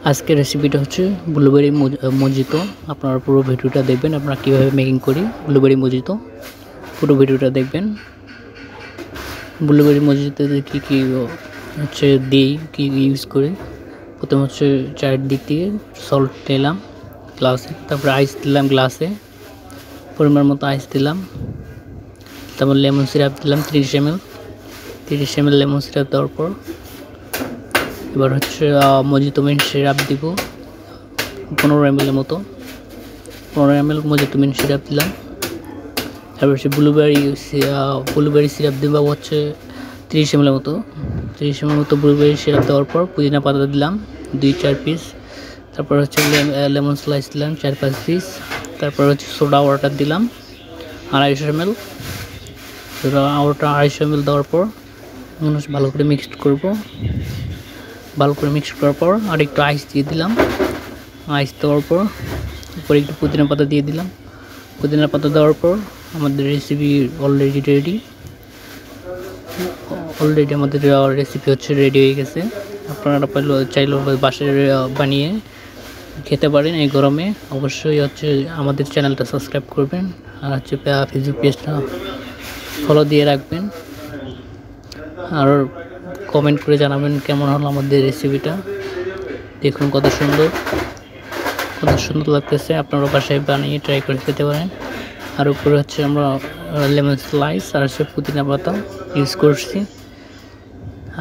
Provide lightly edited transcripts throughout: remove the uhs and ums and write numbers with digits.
আজকের রেসিপিটা হচ্ছে ব্লুবেরি মজিতো। আপনারা পুরো ভিডিওটা দেখবেন, আমরা কীভাবে মেকিং করি ব্লুবেরি মজিতো, পুরো ভিডিওটা দেখবেন। ব্লুবেরি মজিতোতে কী কী হচ্ছে দিই, কী ইউজ করি। প্রথম হচ্ছে চারিদিক থেকে সল্ট নিলাম গ্লাসে, তারপরে আইস দিলাম গ্লাসে, পরিমাণ মতো আইস দিলাম, তারপর লেমন সিরাপ দিলাম 30 ml লেমন সিরাপ দেওয়ার পর এবার হচ্ছে মজিতো মিন্ট সিরাপ দিব 15 ml মতো, 15 ml মজিতো মিন্ট সিরাপ দিলাম। তারপর হচ্ছে ব্লুবেরি সিরাপ দিব হচ্ছে 30 ml মতো, 30 ml মতো ব্লুবেরি সিরাপ দেওয়ার পর পুদিনা পাতা দিলাম 2-4 পিস। তারপর হচ্ছে লেমন স্লাইস দিলাম 4-5 পিস। তারপর হচ্ছে সোডা ওয়াটার দিলাম 250 ml। সোডা ওয়াটার 250 ml দেওয়ার পর ভালো করে মিক্সড করব। ভালো করে মিক্স করার পর আর একটু আইস দিয়ে দিলাম। আইস দেওয়ার পর উপরে একটু পুদিনা পাতা দিয়ে দিলাম। পুদিনা পাতা দেওয়ার পর আমাদের রেসিপি অলরেডি রেডি। আমাদের রেসিপি হচ্ছে রেডি হয়ে গেছে। আপনারা চাইলে বাসায় বানিয়ে খেতে পারেন এই গরমে। অবশ্যই হচ্ছে আমাদের চ্যানেলটা সাবস্ক্রাইব করবেন, আর হচ্ছে ফেসবুক পেজটা ফলো দিয়ে রাখবেন, আর কমেন্ট করে জানাবেন কেমন হলো আমাদের রেসিপিটা। দেখুন কত সুন্দর লাগতেছে। আপনারা বাসায় বানিয়ে ট্রাই করে খেতে পারেন। আর উপরে হচ্ছে আমরা লেমন স্লাইস আর হচ্ছে পুদিনা পাতা ইউজ করছি।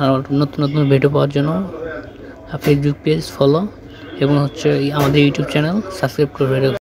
আর নতুন ভিডিও পাওয়ার জন্য ফেসবুক পেজ ফলো এবং হচ্ছে আমাদের ইউটিউব চ্যানেল সাবস্ক্রাইব করে